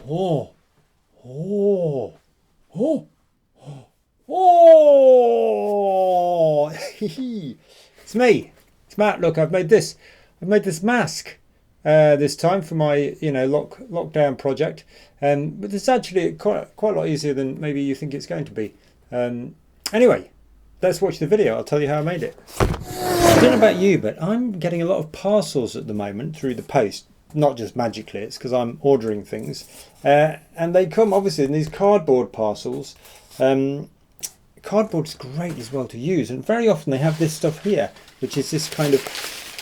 Oh, oh, oh, oh! It's me. It's Matt. Look, I've made this. I've made this mask this time for my, lockdown project. But it's actually quite a lot easier than maybe you think it's going to be. Anyway, let's watch the video. I'll tell you how I made it. I don't know about you, but I'm getting a lot of parcels at the moment through the post. Not just magically, it's because I'm ordering things. And they come obviously in these cardboard parcels. Cardboard's great as well to use, and very often they have this stuff here, which is this kind of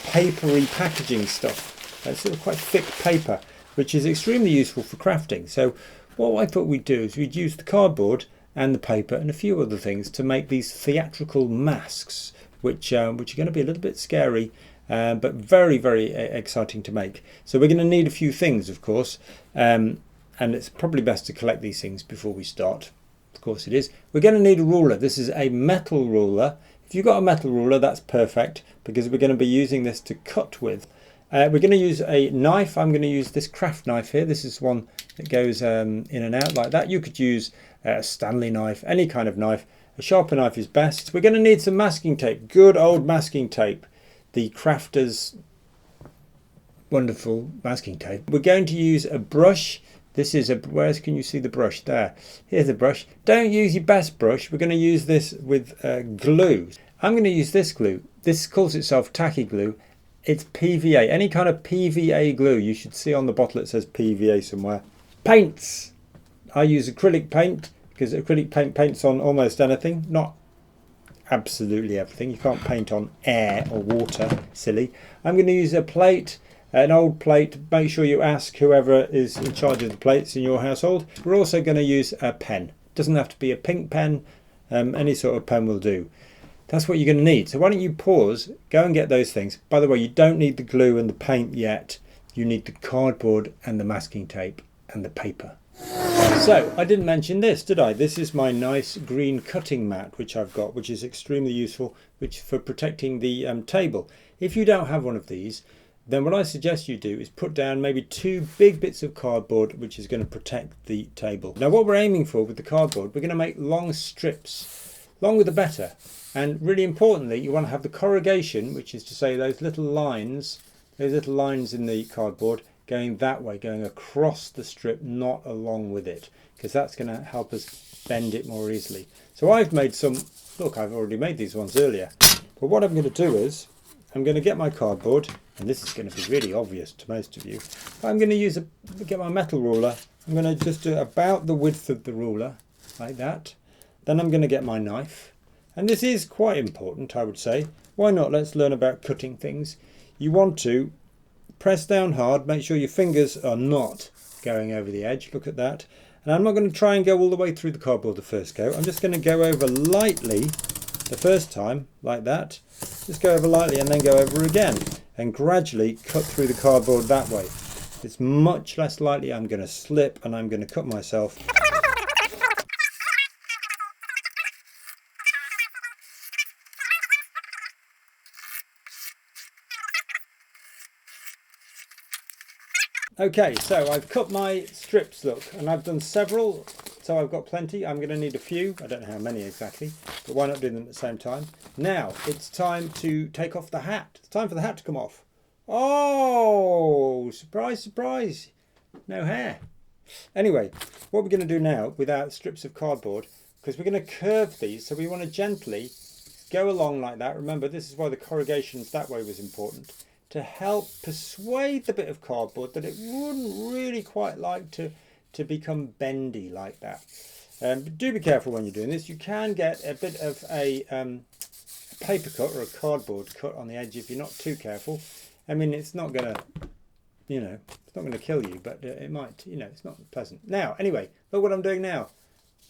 papery packaging stuff. It's sort of quite thick paper, which is extremely useful for crafting. So what I thought we'd do is we'd use the cardboard and the paper and a few other things to make these theatrical masks, which are going to be a little bit scary, but very, very exciting to make. So we're going to need a few things, of course, and it's probably best to collect these things before we start. Of course it is. We're going to need a ruler. This is a metal ruler. If you've got a metal ruler, that's perfect, because we're going to be using this to cut with. We're going to use a knife. I'm going to use this craft knife here. This is one that goes in and out like that. You could use a Stanley knife, any kind of knife. A sharper knife is best. We're going to need some masking tape, good old masking tape. The crafter's wonderful masking tape. We're going to use a brush. This is where can you see the brush? There. Here's the brush. Don't use your best brush. We're going to use this with glue. I'm going to use this glue. This calls itself tacky glue. It's PVA. Any kind of PVA glue. You should see on the bottle it says PVA somewhere. Paints. I use acrylic paint because acrylic paint paints on almost anything. Not absolutely everything. You can't paint on air or water. Silly. I'm going to use a plate. An old plate. Make sure you ask whoever is in charge of the plates in your household. We're also going to use a pen. Doesn't have to be a pink pen. Any sort of pen will do. That's what you're going to need. So why don't you pause, go and get those things. By the way, you don't need the glue and the paint yet. You need the cardboard and the masking tape and the paper. So I didn't mention this, did I? This is my nice green cutting mat which I've got, which is extremely useful for protecting the table. If you don't have one of these, then what I suggest you do is put down maybe 2 big bits of cardboard, which is going to protect the table. Now what we're aiming for with the cardboard, we're going to make long strips. Longer the better. And really importantly, you want to have the corrugation, which is to say those little lines in the cardboard going that way, going across the strip, not along with it, because that's going to help us bend it more easily. So I've made some, look, I've already made these ones earlier. But what I'm going to do is, I'm going to get my cardboard, and this is going to be really obvious to most of you. I'm going to get my metal ruler. I'm going to just do about the width of the ruler, like that. Then I'm going to get my knife. And this is quite important, I would say. Why not? Let's learn about cutting things. You want to press down hard, make sure your fingers are not going over the edge. Look at that. And I'm not going to try and go all the way through the cardboard the first go. I'm just going to go over lightly the first time, like that. Just go over lightly and then go over again. And gradually cut through the cardboard that way. It's much less likely I'm going to slip and I'm going to cut myself. Okay, so I've cut my strips, look, and I've done several, so I've got plenty. I'm going to need a few. I don't know how many exactly, but why not do them at the same time? Now, it's time to take off the hat. It's time for the hat to come off. Oh, surprise, surprise. No hair. Anyway, what we're going to do now with our strips of cardboard, because we're going to curve these, so we want to gently go along like that. Remember, this is why the corrugations that way was important, to help persuade the bit of cardboard that it wouldn't really quite like to become bendy like that. But do be careful when you're doing this. You can get a bit of a paper cut or a cardboard cut on the edge if you're not too careful. I mean, it's not going to, it's not going to kill you, but it might, it's not pleasant. Now, anyway, look what I'm doing now.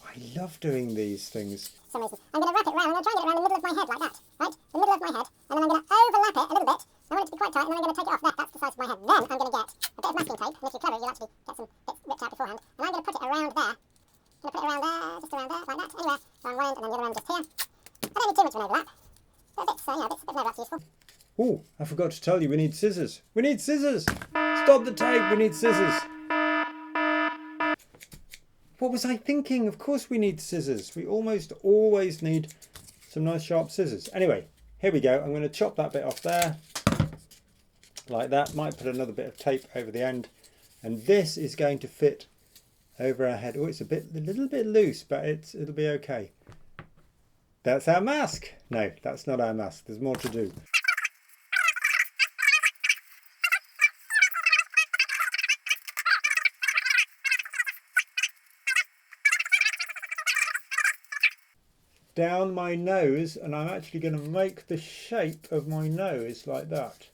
I love doing these things. I'm going to wrap it round. I'm going to try and get it around the middle of my head like that, right? The middle of my head, and then I'm going to overlap it a little bit. I want it to be quite tight, and then I'm going to take it off. There, that's the size of my head. Then I'm going to get a bit of masking tape, and if you're clever, you'll actually get some bits ripped out beforehand. And I'm going to put it around there. I'm going to put it around there, just around there, like that. Anywhere around one end, and then the other end just here. I don't need too much of an overlap. But a bit of overlap's useful. Oh, I forgot to tell you, we need scissors. We need scissors! Stop the tape, we need scissors. What was I thinking? Of course we need scissors. We almost always need some nice sharp scissors. Anyway, here we go. I'm going to chop that bit off there. Like that. Might put another bit of tape over the end. And this is going to fit over our head. Oh, it's a little bit loose, but it'll be okay. That's our mask. No, that's not our mask. There's more to do. Down my nose, and I'm actually going to make the shape of my nose like that.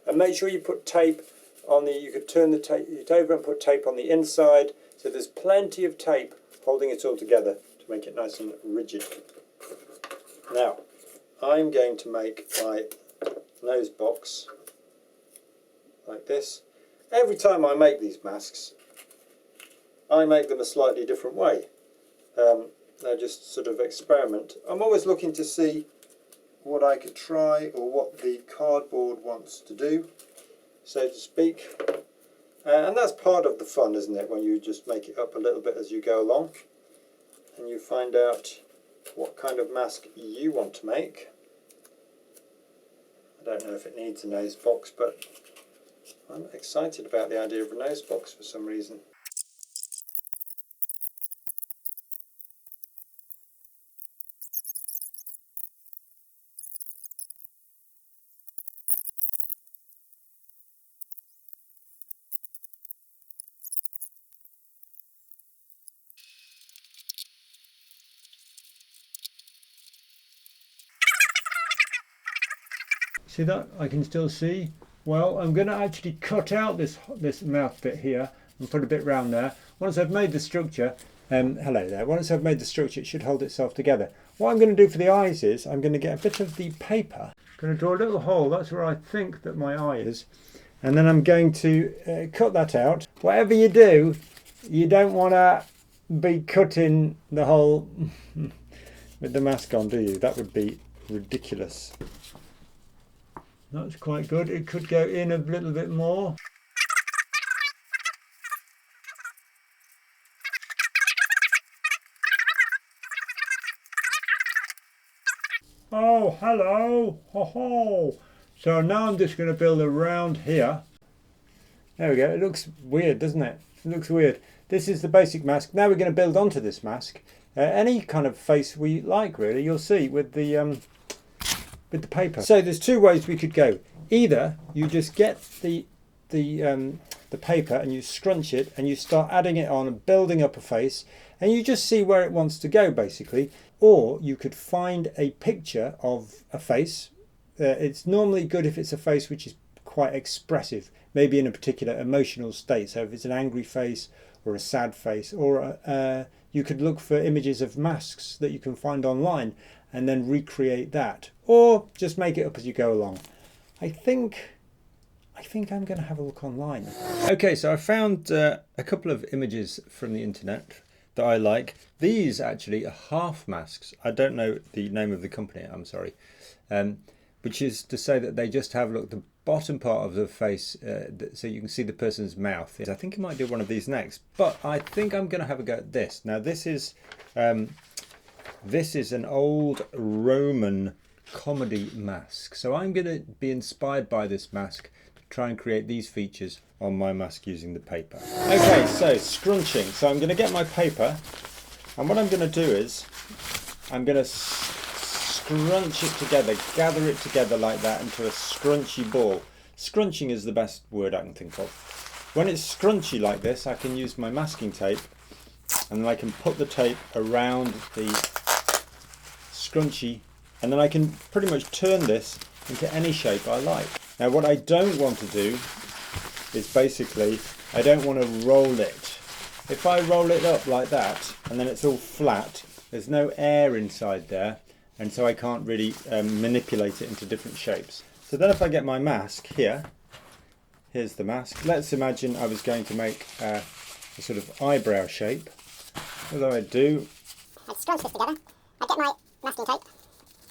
And make sure you put tape on you could turn the tape over and put tape on the inside, so there's plenty of tape holding it all together to make it nice and rigid. Now, I'm going to make my nose box like this. Every time I make these masks, I make them a slightly different way. I just sort of experiment. I'm always looking to see what I could try or what the cardboard wants to do, so to speak. And that's part of the fun, isn't it, when you just make it up a little bit as you go along and you find out what kind of mask you want to make. I don't know if it needs a nose box, but I'm excited about the idea of a nose box for some reason. See that? I can still see. Well, I'm going to actually cut out this mouth bit here and put a bit round there. Once I've made the structure, hello there. Once I've made the structure, it should hold itself together. What I'm going to do for the eyes is I'm going to get a bit of the paper. I'm going to draw a little hole. That's where I think that my eye is, and then I'm going to cut that out. Whatever you do, you don't want to be cutting the hole with the mask on, do you? That would be ridiculous. That's quite good. It could go in a little bit more. Oh, hello. Ho ho. So now I'm just going to build around here. There we go. It looks weird, doesn't it? It looks weird. This is the basic mask. Now we're going to build onto this mask any kind of face we like, really. You'll see with the paper. So there's two ways we could go. Either you just get the paper and you scrunch it and you start adding it on and building up a face, and you just see where it wants to go, basically. Or you could find a picture of a face. It's normally good if it's a face which is quite expressive, maybe in a particular emotional state. So if it's an angry face or a sad face, or you could look for images of masks that you can find online and then recreate that, or just make it up as you go along. I think I'm going to have a look online. Okay, so I found a couple of images from the internet that I like. These actually are half masks. I don't know the name of the company, I'm sorry. Which is to say that they just have, look, the bottom part of the face, so you can see the person's mouth. I think I might do one of these next, but I think I'm going to have a go at this. Now this is an old Roman comedy mask. So I'm going to be inspired by this mask to try and create these features on my mask using the paper. Okay, so scrunching. So I'm going to get my paper, and what I'm going to do is I'm going to scrunch it together, gather it together like that into a scrunchy ball. Scrunching is the best word I can think of. When it's scrunchy like this, I can use my masking tape, and then I can put the tape around the scrunchy, and then I can pretty much turn this into any shape I like. Now what I don't want to do is basically, I don't want to roll it. If I roll it up like that and then it's all flat, there's no air inside there, and so I can't really manipulate it into different shapes. So then if I get my mask here, here's the mask. Let's imagine I was going to make a sort of eyebrow shape. What do I do? I'd scrunch this together. I'd get my masking tape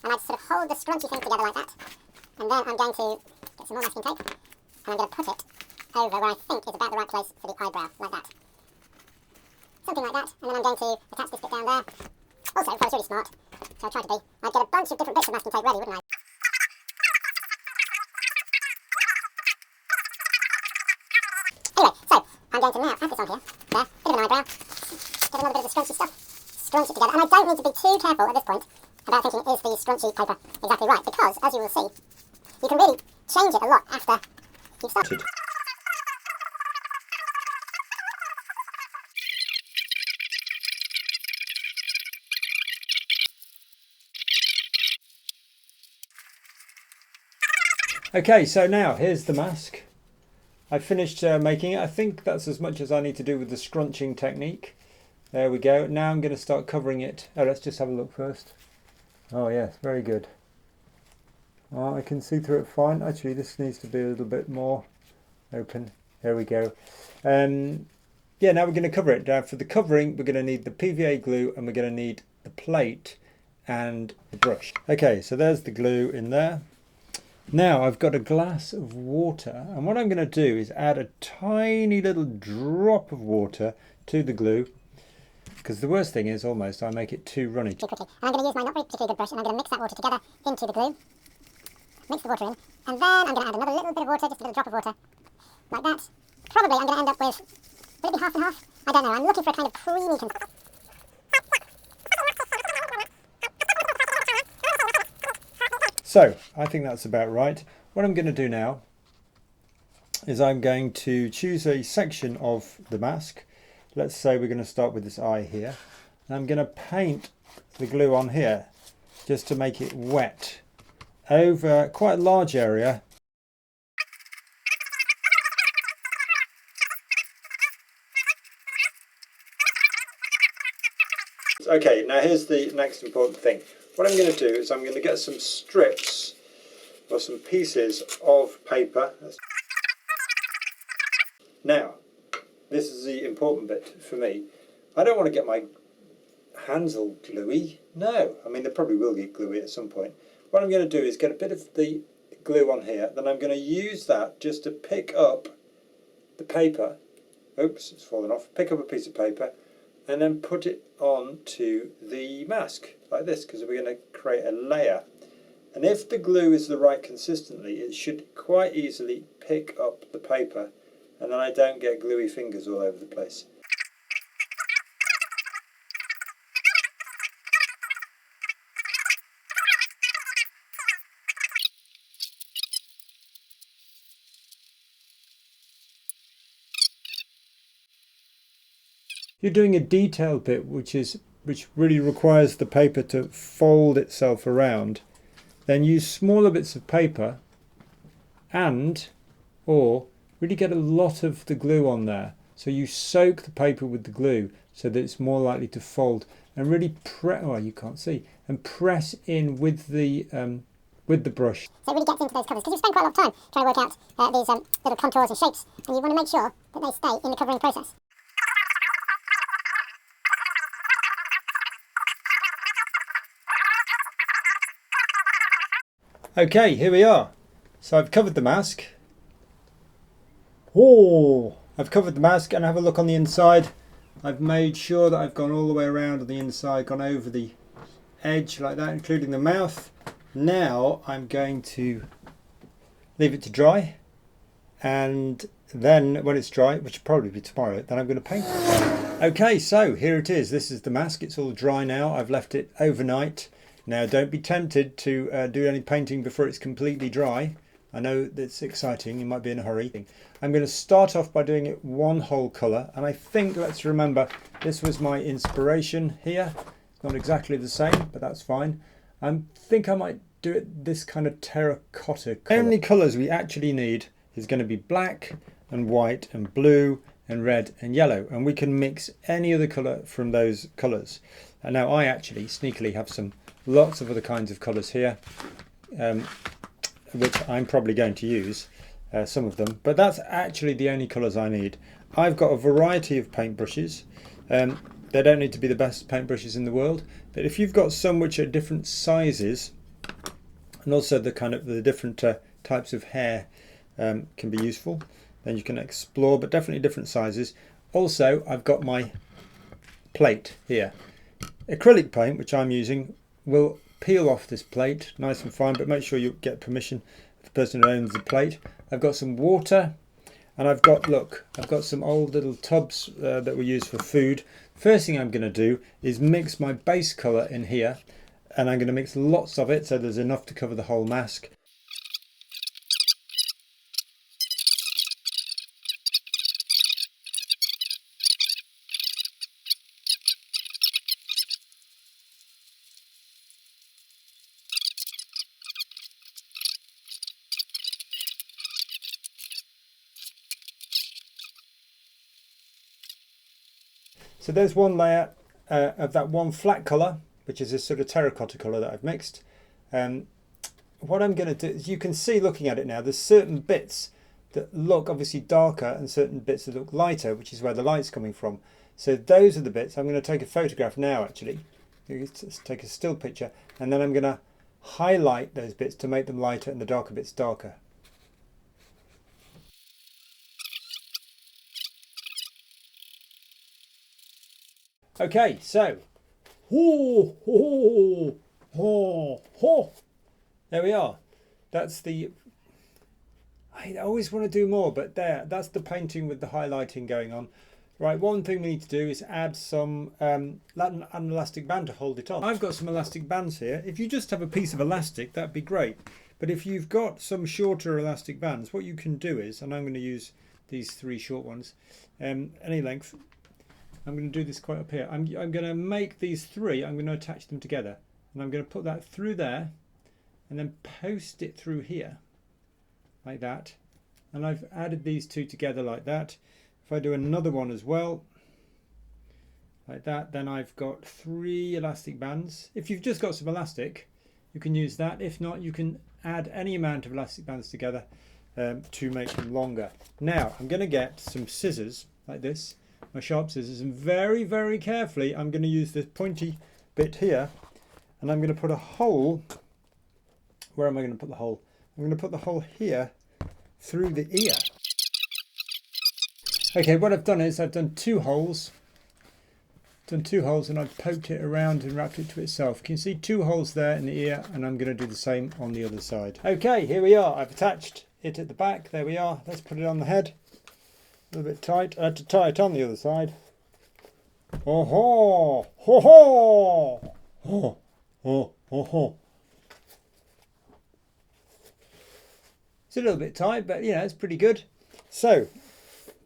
and I'd sort of hold the scrunchy thing together like that. And then I'm going to get some more masking tape and I'm going to put it over where I think is about the right place for the eyebrow, like that. Something like that. And then I'm going to attach this bit down there. Also, if I was really smart, so I tried to be, I'd get a bunch of different bits of masking tape ready, wouldn't I? Anyway, so I'm going to now add this on here. There, bit of an eyebrow. Get another bit of the scrunchy stuff. Scrunch it together. And I don't need to be too careful at this point about thinking, is the scrunchy paper exactly right? Because, as you will see, you can really change it a lot after you've started. Okay, so now here's the mask. I finished making it. I think that's as much as I need to do with the scrunching technique. There we go. Now I'm going to start covering it. Oh, let's just have a look first. Oh yes, very good. Oh, I can see through it fine. Actually, this needs to be a little bit more open. There we go. Yeah, now we're going to cover it. Now for the covering, we're going to need the PVA glue and we're going to need the plate and the brush. Okay, so there's the glue in there. Now I've got a glass of water, and what I'm going to do is add a tiny little drop of water to the glue, because the worst thing is almost I make it too runny. Too quickly. And I'm going to use my not very particularly good brush and I'm going to mix that water together into the glue. Mix the water in, and then I'm going to add another little bit of water, just a little drop of water, like that. Probably I'm going to end up with, will it be half and half? I don't know, I'm looking for a kind of creamy consistency. So I think that's about right. What I'm going to do now is I'm going to choose a section of the mask. Let's say we're going to start with this eye here. And I'm going to paint the glue on here just to make it wet over quite a large area. Okay, now here's the next important thing. What I'm going to do is I'm going to get some strips or some pieces of paper. Now, this is the important bit for me. I don't want to get my hands all gluey. No, I mean they probably will get gluey at some point. What I'm going to do is get a bit of the glue on here, then I'm going to use that just to pick up the paper. Oops, it's fallen off. Pick up a piece of paper and then put it on to the mask like this, because we're going to create a layer. And if the glue is the right consistency, it should quite easily pick up the paper, and then I don't get gluey fingers all over the place. You're doing a detailed bit which really requires the paper to fold itself around, then use smaller bits of paper or really get a lot of the glue on there. So you soak the paper with the glue so that it's more likely to fold, and really you can't see, and press in with the brush. So it really gets into those colours, because you spend quite a lot of time trying to work out these little contours and shapes, and you want to make sure that they stay in the covering process. Okay, here we are. So I've covered the mask. Oh, I've covered the mask, and have a look on the inside. I've made sure that I've gone all the way around on the inside, gone over the edge like that, including the mouth. Now I'm going to leave it to dry, and then when it's dry, which will probably be tomorrow, then I'm going to paint it. Okay, so here it is. This is the mask. It's all dry now. I've left it overnight. Now don't be tempted to do any painting before it's completely dry. I know that's exciting, you might be in a hurry. I'm going to start off by doing it one whole colour, and I think, let's remember, this was my inspiration here. It's not exactly the same, but that's fine. I think I might do it this kind of terracotta colour. The only colours we actually need is going to be black and white and blue and red and yellow, and we can mix any other colour from those colours. And now I actually sneakily have lots of other kinds of colours here, which I'm probably going to use some of them, but that's actually the only colours I need. I've got a variety of paintbrushes. They don't need to be the best paintbrushes in the world, but if you've got some which are different sizes, and also the different types of hair can be useful, then you can explore, but definitely different sizes. Also, I've got my plate here. Acrylic paint, which I'm using, will peel off this plate nice and fine, but make sure you get permission of the person who owns the plate. I've got some water, and I've got some old little tubs that we use for food. First thing I'm going to do is mix my base colour in here, and I'm going to mix lots of it so there's enough to cover the whole mask. So there's one layer of that one flat colour, which is this sort of terracotta colour that I've mixed. What I'm going to do is, you can see looking at it now, there's certain bits that look obviously darker and certain bits that look lighter, which is where the light's coming from. So those are the bits. I'm going to take a photograph now actually. Let's take a still picture, and then I'm going to highlight those bits to make them lighter and the darker bits darker. Okay, so there we are. That's the, I always want to do more, but that's the painting with the highlighting going on. Right, one thing we need to do is add some an elastic band to hold it on. I've got some elastic bands here. If you just have a piece of elastic, that'd be great. But if you've got some shorter elastic bands, what you can do is, and I'm going to use these 3 short ones, any length. I'm going to do this quite up here. I'm going to make these 3, I'm going to attach them together. And I'm going to put that through there and then post it through here, like that. And I've added these 2 together like that. If I do another one as well, like that, then I've got 3 elastic bands. If you've just got some elastic, you can use that. If not, you can add any amount of elastic bands together to make them longer. Now, I'm going to get some scissors like this. My sharp scissors, and very, very carefully I'm going to use this pointy bit here, and I'm going to put a hole. Where am I going to put the hole? I'm going to put the hole here through the ear. Okay, what I've done is I've done 2 holes. And I've poked it around and wrapped it to itself. Can you see 2 holes there in the ear, and I'm going to do the same on the other side. Okay, here we are. I've attached it at the back. There we are. Let's put it on the head. A little bit tight. I had to tie it on the other side. Oh ho! Ho ho! Oh, oh, oh, ho. It's a little bit tight, but you know, it's pretty good. So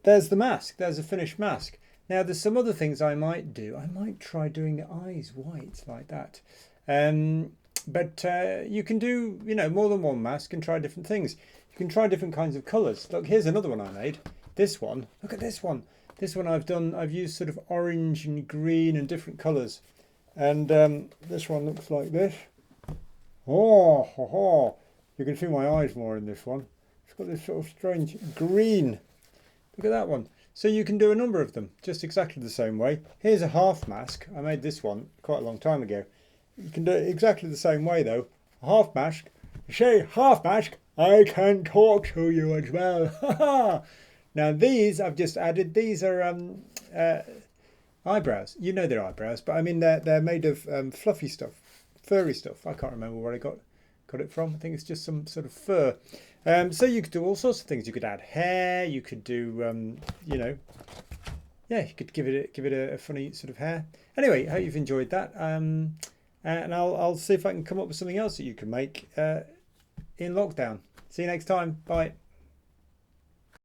there's the mask. There's a finished mask. Now there's some other things I might do. I might try doing the eyes white like that. But you can do, you know, more than one mask and try different things. You can try different kinds of colours. Look, here's another one I made. This one, look at this one. This one I've used sort of orange and green and different colours. And this one looks like this. Oh, ho, ho. You can see my eyes more in this one. It's got this sort of strange green. Look at that one. So you can do a number of them, just exactly the same way. Here's a half mask. I made this one quite a long time ago. You can do it exactly the same way though. A half mask. Say, half mask, I can talk to you as well. Now these I've just added, these are eyebrows. You know they're eyebrows, but I mean they're made of fluffy stuff, furry stuff. I can't remember where I got it from. I think it's just some sort of fur. So you could do all sorts of things. You could add hair. You could do, you know, yeah, you could give it a funny sort of hair. Anyway, I hope you've enjoyed that. And I'll see if I can come up with something else that you can make in lockdown. See you next time. Bye.